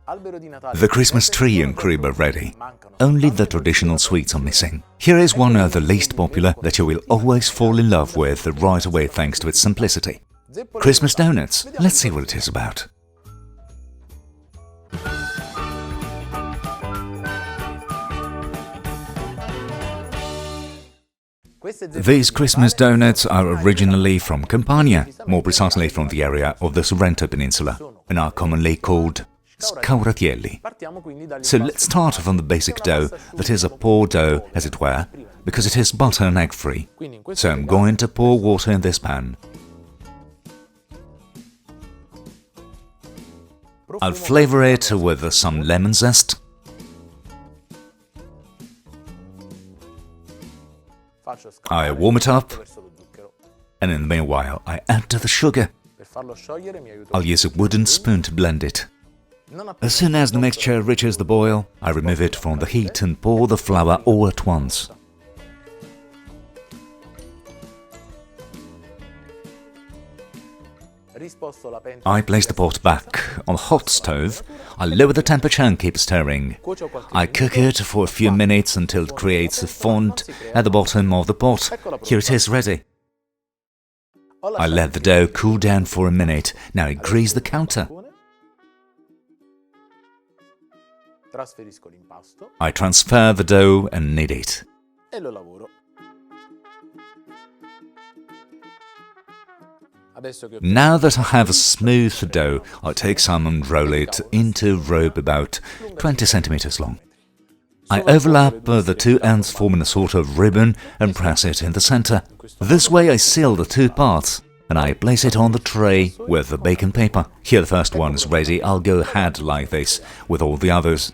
The Christmas tree and crib are ready. Only the traditional sweets are missing. Here is one of the least popular that you will always fall in love with right away thanks to its simplicity. Christmas donuts. Let's see what it is about. These Christmas donuts are originally from Campania, more precisely from the area of the Sorrento Peninsula, and are commonly called scauratielli. So let's start from the basic dough, that is a pour dough, as it were, because it is butter and egg free. So I'm going to pour water in this pan. I'll flavor it with some lemon zest. I warm it up, and in the meanwhile I add the sugar. I'll use a wooden spoon to blend it. As soon as the mixture reaches the boil, I remove it from the heat and pour the flour all at once. I place the pot back on the hot stove. I lower the temperature and keep stirring. I cook it for a few minutes until it creates a fond at the bottom of the pot. Here it is ready. I let the dough cool down for a minute. Now I grease the counter. I transfer the dough and knead it. Now that I have a smooth dough, I take some and roll it into a rope about 20 centimeters long. I overlap the two ends forming a sort of ribbon and press it in the center. This way I seal the two parts, and I place it on the tray with the baking paper. Here the first one is ready. I'll go ahead like this with all the others.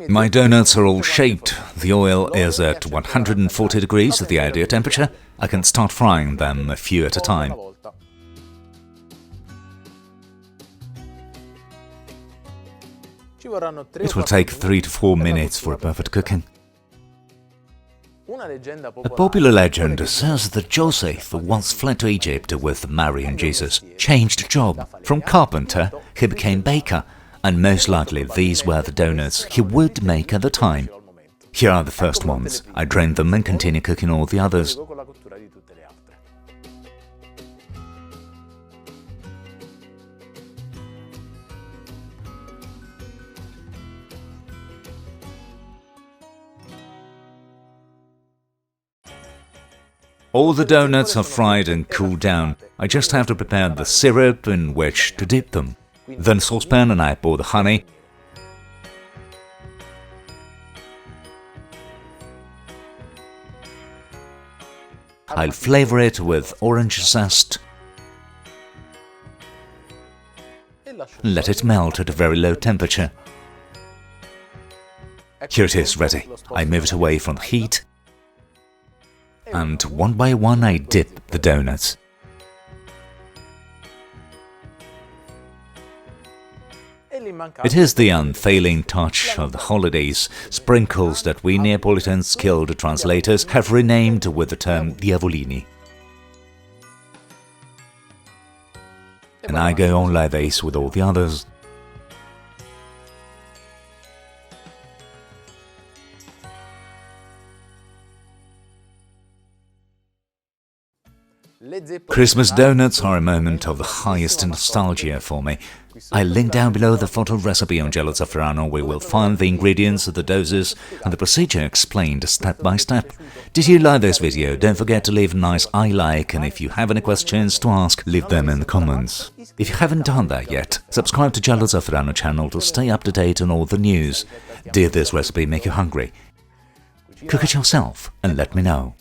My donuts are all shaped. The oil is at 140 degrees, the ideal temperature. I can start frying them a few at a time. It will take 3 to 4 minutes for a perfect cooking. A popular legend says that Joseph once fled to Egypt with Mary and Jesus, changed job. From carpenter, he became baker. And most likely these were the donuts he would make at the time. Here are the first ones. I drain them and continue cooking all the others. All the donuts are fried and cooled down. I just have to prepare the syrup in which to dip them. Then a saucepan and I pour the honey. I'll flavor it with orange zest. Let it melt at a very low temperature. Here it is ready. I move it away from the heat. And one by one I dip the donuts. It is the unfailing touch of the holidays, sprinkles that we Neapolitan skilled translators have renamed with the term diavolini. And I go on like this with all the others. Christmas donuts are a moment of the highest nostalgia for me. I link down below the photo recipe on GialloZafferano where you will find the ingredients, the doses, and the procedure explained step by step. Did you like this video? Don't forget to leave a nice I like, and if you have any questions to ask, leave them in the comments. If you haven't done that yet, subscribe to GialloZafferano channel to stay up to date on all the news. Did this recipe make you hungry? Cook it yourself and let me know.